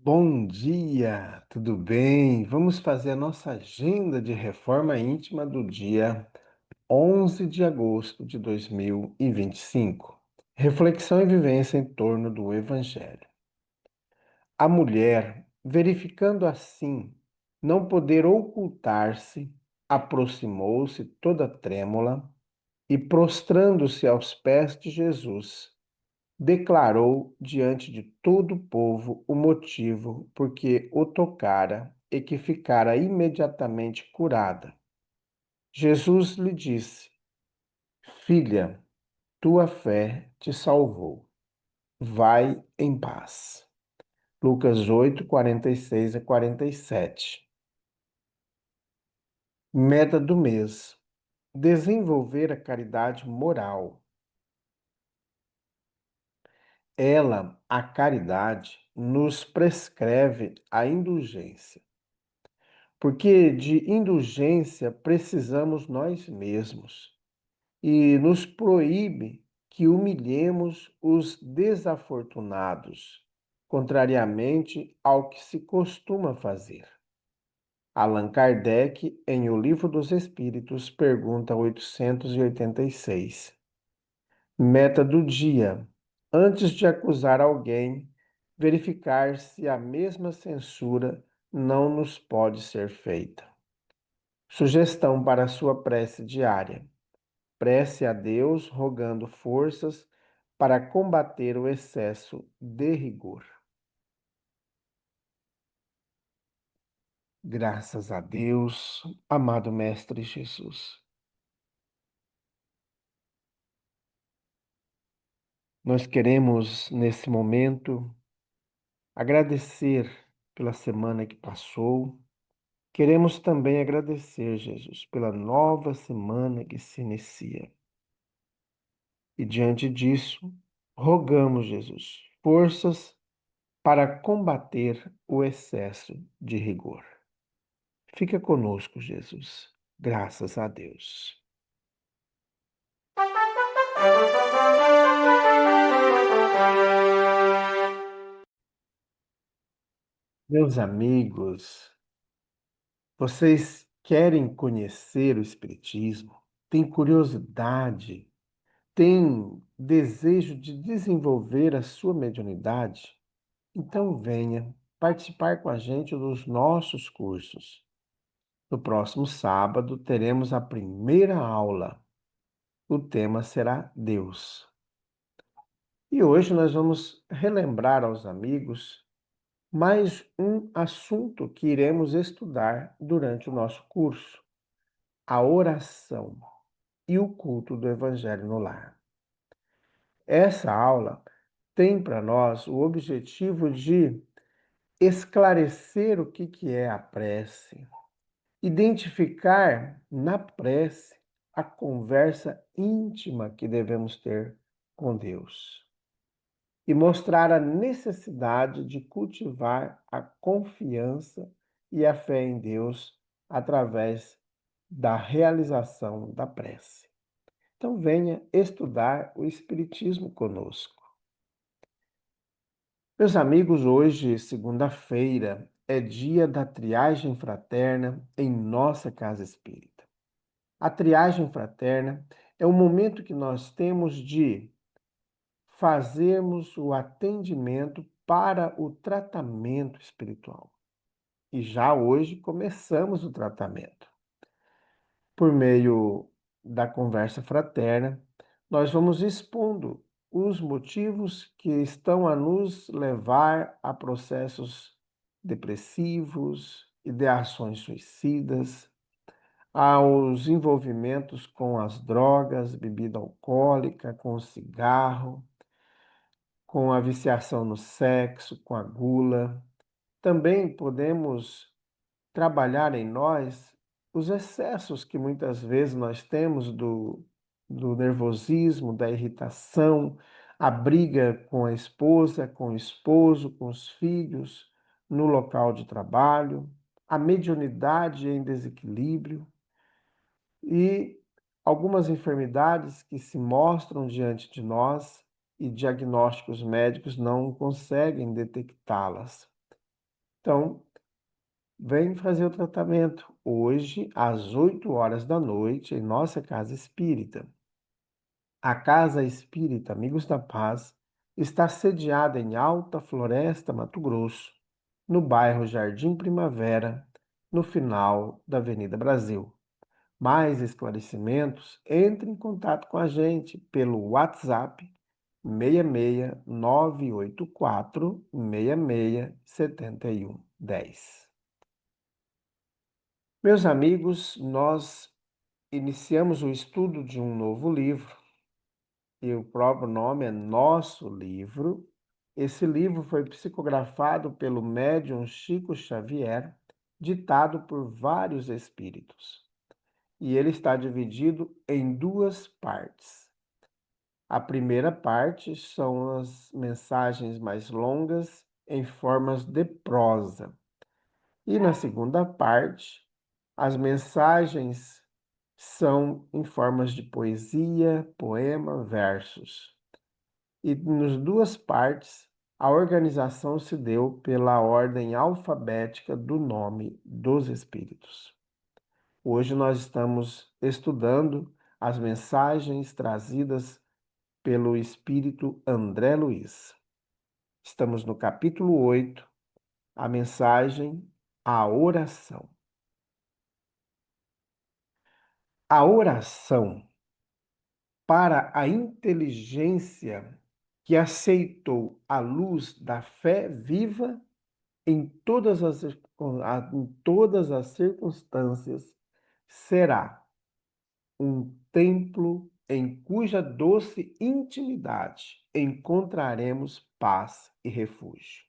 Bom dia, tudo bem? Vamos fazer a nossa agenda de reforma íntima do dia 11 de agosto de 2025. Reflexão e vivência em torno do Evangelho. A mulher, verificando assim não poder ocultar-se, aproximou-se toda trêmula e, prostrando-se aos pés de Jesus, declarou diante de todo o povo o motivo por que o tocara e que ficara imediatamente curada. Jesus lhe disse: Filha, tua fé te salvou. Vai em paz. Lucas 8, 46 a 47. Meta do mês: desenvolver a caridade moral. Ela, a caridade, nos prescreve a indulgência. Porque de indulgência precisamos nós mesmos e nos proíbe que humilhemos os desafortunados, contrariamente ao que se costuma fazer. Allan Kardec, em O Livro dos Espíritos, pergunta 886. Meta do dia: antes de acusar alguém, verificar se a mesma censura não nos pode ser feita. Sugestão para a sua prece diária: prece a Deus rogando forças para combater o excesso de rigor. Graças a Deus, amado Mestre Jesus. Nós queremos, nesse momento, agradecer pela semana que passou. Queremos também agradecer, Jesus, pela nova semana que se inicia. E diante disso, rogamos, Jesus, forças para combater o excesso de rigor. Fica conosco, Jesus. Graças a Deus. Meus amigos, vocês querem conhecer o Espiritismo? Têm curiosidade? Têm desejo de desenvolver a sua mediunidade? Então venha participar com a gente dos nossos cursos. No próximo sábado teremos a primeira aula. O tema será Deus. E hoje nós vamos relembrar aos amigos mais um assunto que iremos estudar durante o nosso curso: a oração e o culto do Evangelho no lar. Essa aula tem para nós o objetivo de esclarecer o que é a prece, identificar na prece a conversa íntima que devemos ter com Deus e mostrar a necessidade de cultivar a confiança e a fé em Deus através da realização da prece. Então, venha estudar o Espiritismo conosco. Meus amigos, hoje, segunda-feira, é dia da triagem fraterna em nossa casa espírita. A triagem fraterna é o momento que nós temos de fazermos o atendimento para o tratamento espiritual. E já hoje começamos o tratamento. Por meio da conversa fraterna, nós vamos expondo os motivos que estão a nos levar a processos depressivos, ideações suicidas, aos envolvimentos com as drogas, bebida alcoólica, com o cigarro, com a viciação no sexo, com a gula. Também podemos trabalhar em nós os excessos que muitas vezes nós temos do nervosismo, da irritação, a briga com a esposa, com o esposo, com os filhos, no local de trabalho, a mediunidade em desequilíbrio e algumas enfermidades que se mostram diante de nós e diagnósticos médicos não conseguem detectá-las. Então, vem fazer o tratamento hoje, às 8 horas da noite, em nossa casa espírita. A Casa Espírita Amigos da Paz está sediada em Alta Floresta, Mato Grosso, no bairro Jardim Primavera, no final da Avenida Brasil. Mais esclarecimentos, entre em contato com a gente pelo WhatsApp 66984667110. Meus amigos, nós iniciamos o estudo de um novo livro, e o próprio nome é Nosso Livro. Esse livro foi psicografado pelo médium Chico Xavier, ditado por vários espíritos. E ele está dividido em duas partes. A primeira parte são as mensagens mais longas em formas de prosa. E na segunda parte, as mensagens são em formas de poesia, poema, versos. E nas duas partes, a organização se deu pela ordem alfabética do nome dos espíritos. Hoje nós estamos estudando as mensagens trazidas pelo espírito André Luiz. Estamos no capítulo 8, a mensagem, a oração. A oração para a inteligência que aceitou a luz da fé viva em todas as circunstâncias, será um templo em cuja doce intimidade encontraremos paz e refúgio.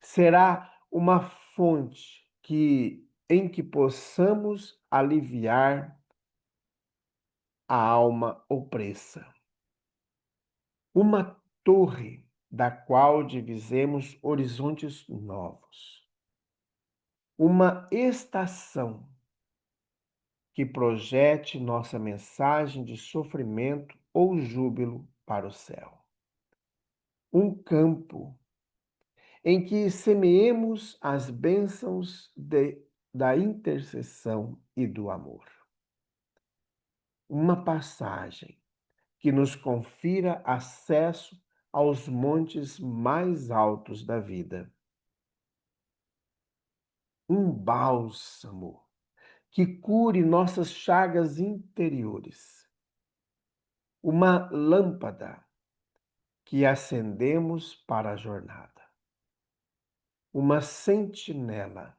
Será uma fonte em que possamos aliviar a alma opressa. Uma torre da qual divisemos horizontes novos. Uma estação que projete nossa mensagem de sofrimento ou júbilo para o céu. Um campo em que semeemos as bênçãos da intercessão e do amor. Uma passagem que nos confira acesso aos montes mais altos da vida. Um bálsamo que cure nossas chagas interiores. Uma lâmpada que acendemos para a jornada. Uma sentinela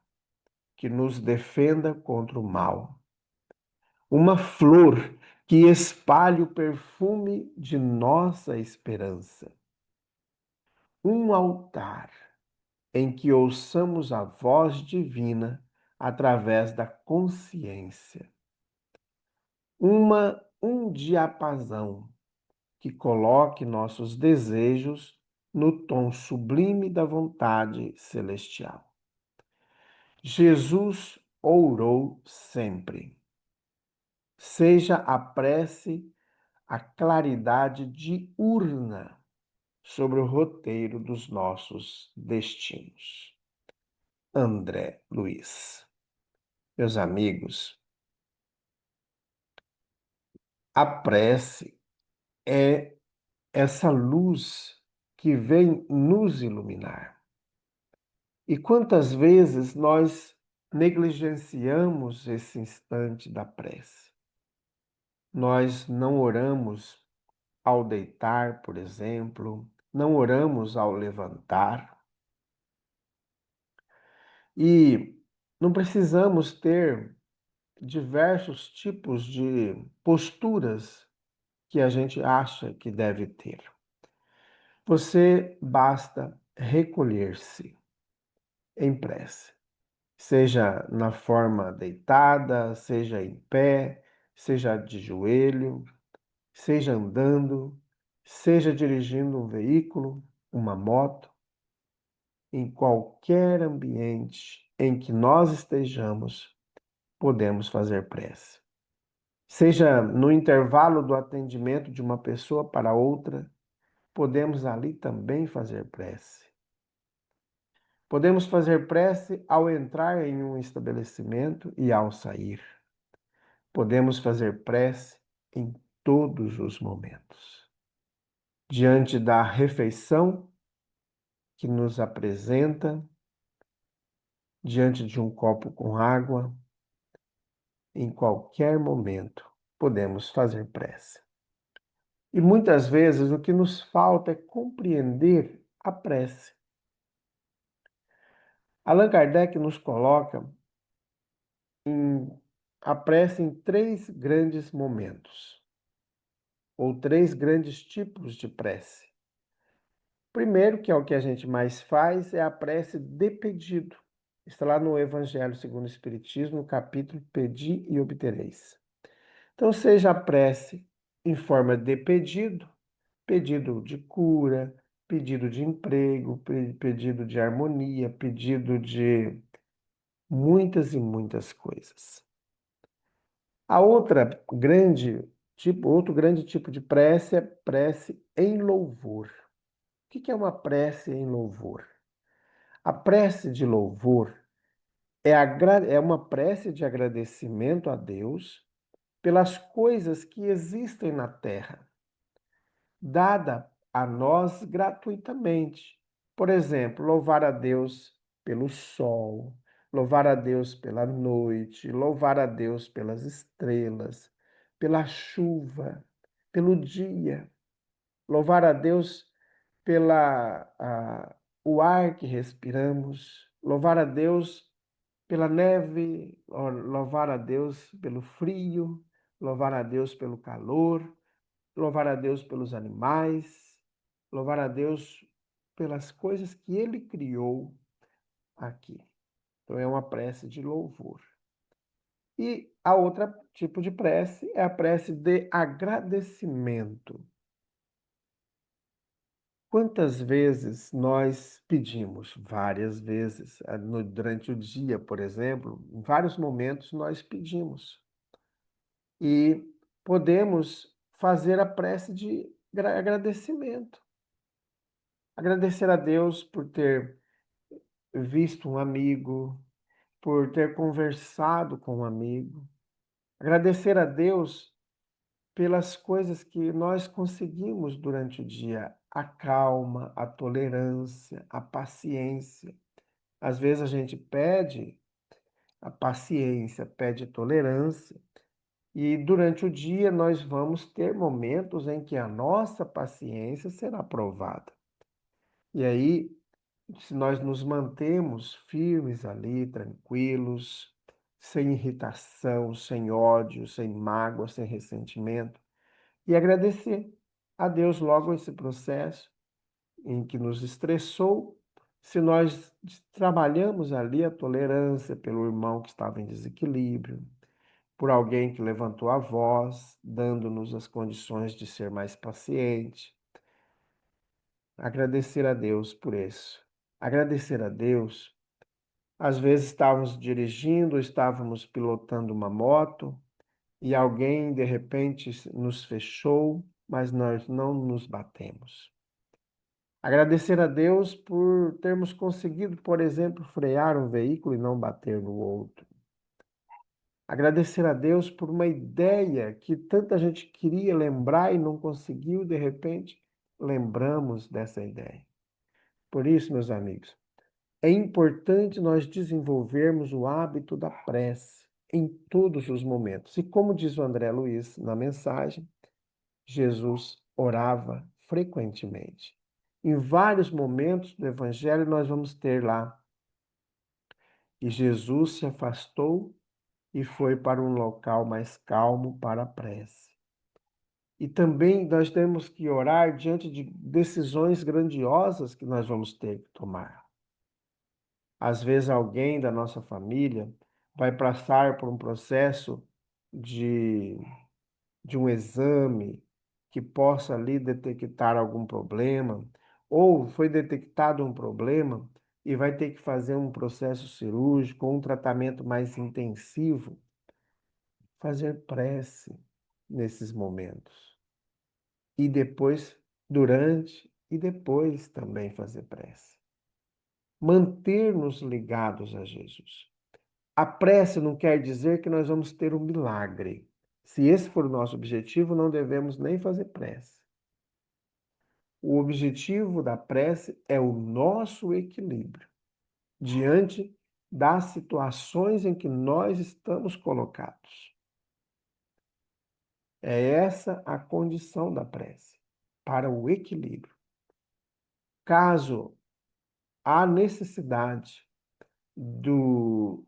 que nos defenda contra o mal. Uma flor que espalhe o perfume de nossa esperança. Um altar em que ouçamos a voz divina através da consciência. Um diapasão que coloque nossos desejos no tom sublime da vontade celestial. Jesus orou sempre. Seja a prece a claridade diurna sobre o roteiro dos nossos destinos. André Luiz. Meus amigos, a prece é essa luz que vem nos iluminar. E quantas vezes nós negligenciamos esse instante da prece? Nós não oramos ao deitar, por exemplo, não oramos ao levantar. E não precisamos ter diversos tipos de posturas que a gente acha que deve ter. Você basta recolher-se em prece, seja na forma deitada, seja em pé, seja de joelho, seja andando, seja dirigindo um veículo, uma moto, em qualquer ambiente em que nós estejamos, podemos fazer prece. Seja no intervalo do atendimento de uma pessoa para outra, podemos ali também fazer prece. Podemos fazer prece ao entrar em um estabelecimento e ao sair. Podemos fazer prece em todos os momentos. Diante da refeição que nos apresenta, diante de um copo com água, em qualquer momento podemos fazer prece. E muitas vezes o que nos falta é compreender a prece. Allan Kardec nos coloca a prece em três grandes momentos, ou três grandes tipos de prece. Primeiro, que é o que a gente mais faz, é a prece de pedido. Está lá no Evangelho segundo o Espiritismo, no capítulo Pedi e Obtereis. Então, seja a prece em forma de pedido, pedido de cura, pedido de emprego, pedido de harmonia, pedido de muitas e muitas coisas. A outro grande tipo de prece é prece em louvor. O que é uma prece em louvor? A prece de louvor é uma prece de agradecimento a Deus pelas coisas que existem na terra, dada a nós gratuitamente. Por exemplo, louvar a Deus pelo sol, louvar a Deus pela noite, louvar a Deus pelas estrelas, pela chuva, pelo dia, louvar a Deus o ar que respiramos, louvar a Deus pela neve, louvar a Deus pelo frio, louvar a Deus pelo calor, louvar a Deus pelos animais, louvar a Deus pelas coisas que Ele criou aqui. Então é uma prece de louvor. E a outra tipo de prece é a prece de agradecimento. Quantas vezes nós pedimos? Várias vezes. Durante o dia, por exemplo, em vários momentos nós pedimos. E podemos fazer a prece de agradecimento. Agradecer a Deus por ter visto um amigo, por ter conversado com um amigo. Agradecer a Deus pelas coisas que nós conseguimos durante o dia, a calma, a tolerância, a paciência. Às vezes a gente pede a paciência, pede tolerância, e durante o dia nós vamos ter momentos em que a nossa paciência será provada. E aí, se nós nos mantemos firmes ali, tranquilos, sem irritação, sem ódio, sem mágoa, sem ressentimento, e agradecer a Deus logo esse processo em que nos estressou, se nós trabalhamos ali a tolerância pelo irmão que estava em desequilíbrio, por alguém que levantou a voz, dando-nos as condições de ser mais paciente. Agradecer a Deus por isso. Agradecer a Deus. Às vezes estávamos dirigindo, estávamos pilotando uma moto e alguém de repente nos fechou, mas nós não nos batemos. Agradecer a Deus por termos conseguido, por exemplo, frear um veículo e não bater no outro. Agradecer a Deus por uma ideia que tanta gente queria lembrar e não conseguiu, de repente, lembramos dessa ideia. Por isso, meus amigos, é importante nós desenvolvermos o hábito da prece em todos os momentos. E como diz o André Luiz na mensagem, Jesus orava frequentemente. Em vários momentos do Evangelho, nós vamos ter lá. E Jesus se afastou e foi para um local mais calmo para a prece. E também nós temos que orar diante de decisões grandiosas que nós vamos ter que tomar. Às vezes, alguém da nossa família vai passar por um processo de, de um exame que possa ali detectar algum problema, ou foi detectado um problema e vai ter que fazer um processo cirúrgico, um tratamento mais intensivo. Fazer prece nesses momentos. E depois, durante e depois também fazer prece. manter-nos ligados a Jesus. A prece não quer dizer que nós vamos ter um milagre. Se esse for o nosso objetivo, não devemos nem fazer prece. O objetivo da prece é o nosso equilíbrio diante das situações em que nós estamos colocados. É essa a condição da prece, para o equilíbrio. Caso há necessidade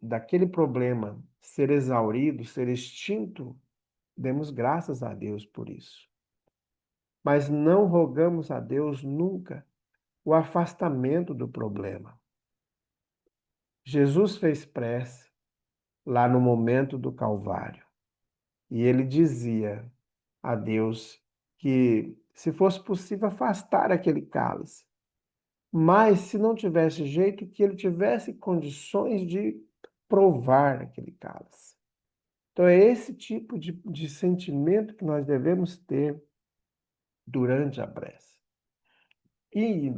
daquele problema ser exaurido, ser extinto, demos graças a Deus por isso. Mas não rogamos a Deus nunca o afastamento do problema. Jesus fez prece lá no momento do Calvário e ele dizia a Deus que, se fosse possível, afastar aquele cálice, mas se não tivesse jeito, que ele tivesse condições de provar aquele cálice. Então, é esse tipo de sentimento que nós devemos ter durante a prece. E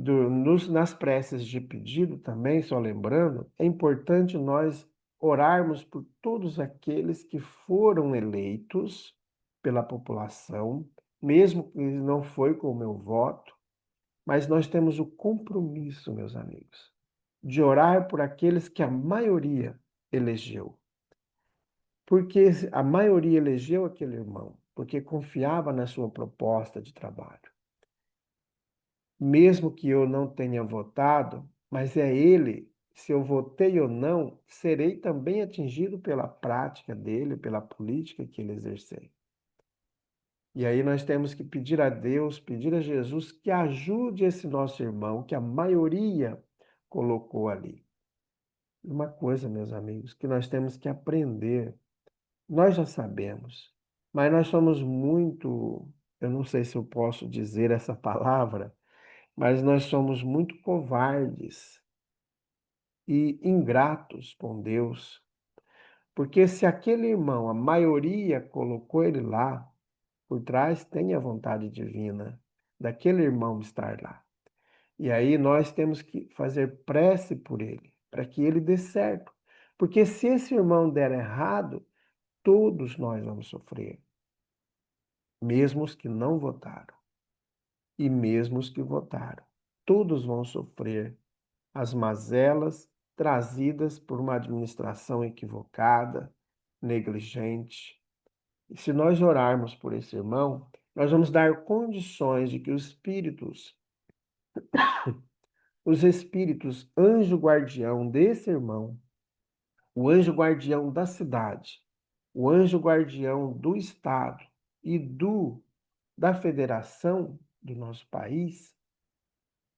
nas preces de pedido também, só lembrando, é importante nós orarmos por todos aqueles que foram eleitos pela população, mesmo que não foi com o meu voto, mas nós temos o compromisso, meus amigos, de orar por aqueles que a maioria elegeu. Porque a maioria elegeu aquele irmão, porque confiava na sua proposta de trabalho. Mesmo que eu não tenha votado, mas é ele, se eu votei ou não, serei também atingido pela prática dele, pela política que ele exerceu. E aí nós temos que pedir a Deus, pedir a Jesus que ajude esse nosso irmão, que a maioria colocou ali. Uma coisa, meus amigos, que nós temos que aprender, nós já sabemos, mas nós somos muito, eu não sei se eu posso dizer essa palavra, mas nós somos muito covardes e ingratos com Deus, porque se aquele irmão, a maioria colocou ele lá, por trás tem a vontade divina daquele irmão estar lá. E aí nós temos que fazer prece por ele, para que ele dê certo. Porque se esse irmão der errado, todos nós vamos sofrer, mesmo os que não votaram e mesmo os que votaram. Todos vão sofrer as mazelas trazidas por uma administração equivocada, negligente. E se nós orarmos por esse irmão, nós vamos dar condições de que os espíritos anjo guardião desse irmão, o anjo guardião da cidade, o anjo guardião do estado e da federação do nosso país,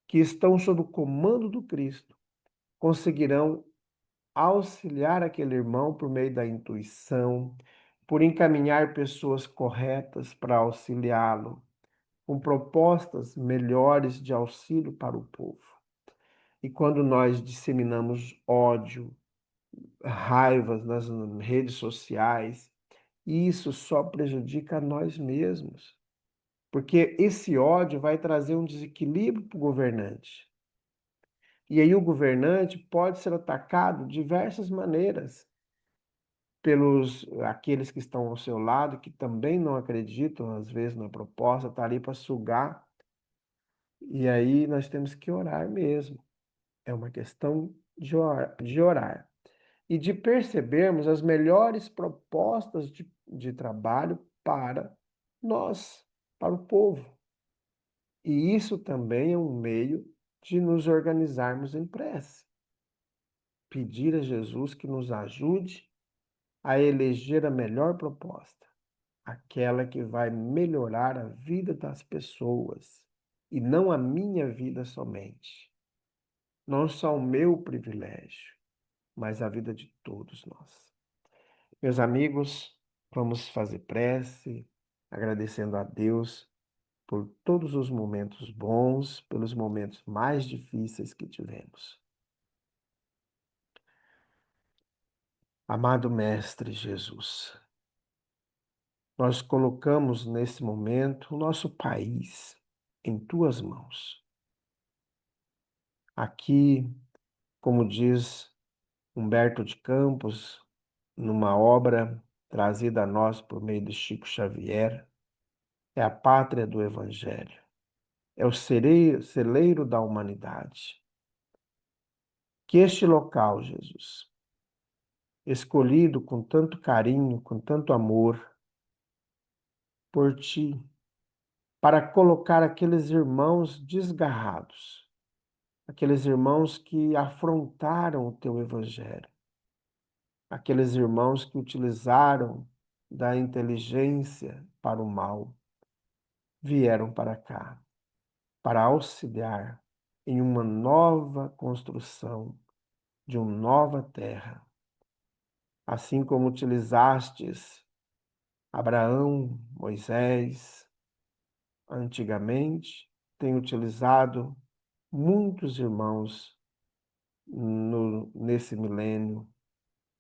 que estão sob o comando do Cristo, conseguirão auxiliar aquele irmão por meio da intuição, por encaminhar pessoas corretas para auxiliá-lo, com propostas melhores de auxílio para o povo. E quando nós disseminamos ódio, raivas nas redes sociais, isso só prejudica a nós mesmos, porque esse ódio vai trazer um desequilíbrio para o governante. E aí o governante pode ser atacado de diversas maneiras pelos aqueles que estão ao seu lado, que também não acreditam, às vezes, na proposta, está ali para sugar. E aí nós temos que orar mesmo. É uma questão de orar e de percebermos as melhores propostas de trabalho para nós, para o povo. E isso também é um meio de nos organizarmos em prece. Pedir a Jesus que nos ajude a eleger a melhor proposta, aquela que vai melhorar a vida das pessoas e não a minha vida somente. Não só o meu privilégio, mas a vida de todos nós. Meus amigos, vamos fazer prece, agradecendo a Deus por todos os momentos bons, pelos momentos mais difíceis que tivemos. Amado Mestre Jesus, nós colocamos nesse momento o nosso país em tuas mãos. Aqui Como diz Humberto de Campos, numa obra trazida a nós por meio de Chico Xavier, é a pátria do Evangelho, é o celeiro da humanidade. Que este local, Jesus, escolhido com tanto carinho, com tanto amor por ti, para colocar aqueles irmãos desgarrados, aqueles irmãos que afrontaram o teu evangelho, aqueles irmãos que utilizaram da inteligência para o mal, vieram para cá para auxiliar em uma nova construção de uma nova terra, assim como utilizastes Abraão, Moisés, antigamente, tem utilizado muitos irmãos nesse milênio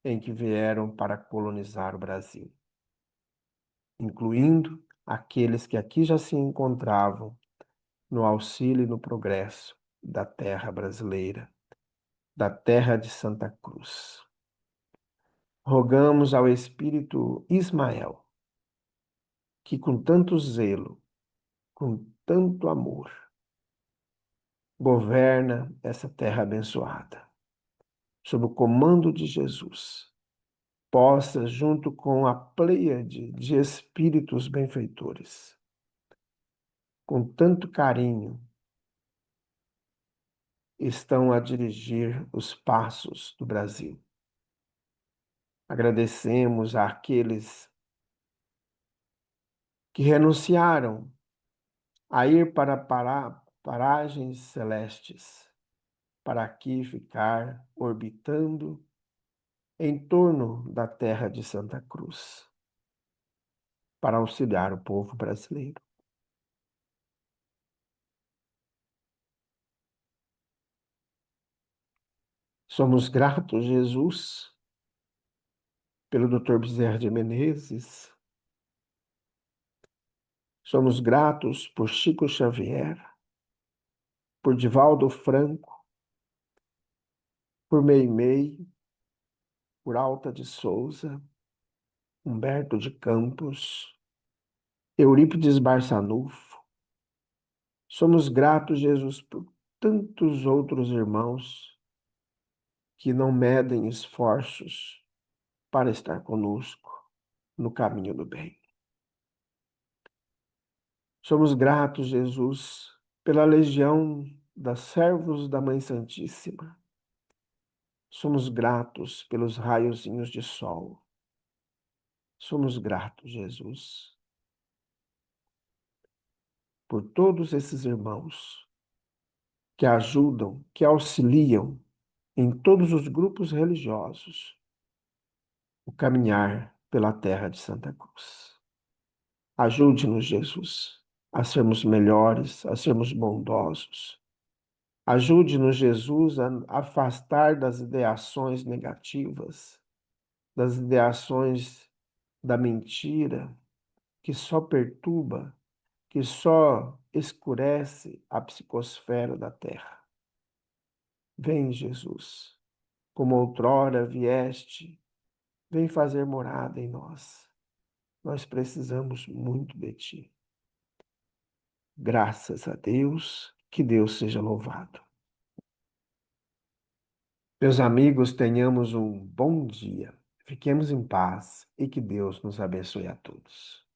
em que vieram para colonizar o Brasil, incluindo aqueles que aqui já se encontravam no auxílio e no progresso da terra brasileira, da terra de Santa Cruz. Rogamos ao Espírito Ismael, que com tanto zelo, com tanto amor, governa essa terra abençoada, sob o comando de Jesus, possa, junto com a pleiade de espíritos benfeitores, com tanto carinho, estão a dirigir os passos do Brasil. Agradecemos àqueles que renunciaram a ir para paragens celestes, para aqui ficar orbitando em torno da terra de Santa Cruz, para auxiliar o povo brasileiro. Somos gratos, Jesus, pelo Dr. Bezerra de Menezes. Somos gratos por Chico Xavier, por Divaldo Franco, por Meimei, por Alta de Souza, Humberto de Campos, Eurípides Barçanufo. Somos gratos, Jesus, por tantos outros irmãos que não medem esforços para estar conosco no caminho do bem. Somos gratos, Jesus, pela legião das servos da Mãe Santíssima. Somos gratos pelos raiozinhos de sol. Somos gratos, Jesus, por todos esses irmãos que ajudam, que auxiliam em todos os grupos religiosos o caminhar pela terra de Santa Cruz. Ajude-nos, Jesus, a sermos melhores, a sermos bondosos. Ajude-nos, Jesus, a afastar das ideações negativas, das ideações da mentira, que só perturba, que só escurece a psicosfera da terra. Vem, Jesus, como outrora vieste, vem fazer morada em nós. Nós precisamos muito de ti. Graças a Deus, que Deus seja louvado. Meus amigos, tenhamos um bom dia. Fiquemos em paz e que Deus nos abençoe a todos.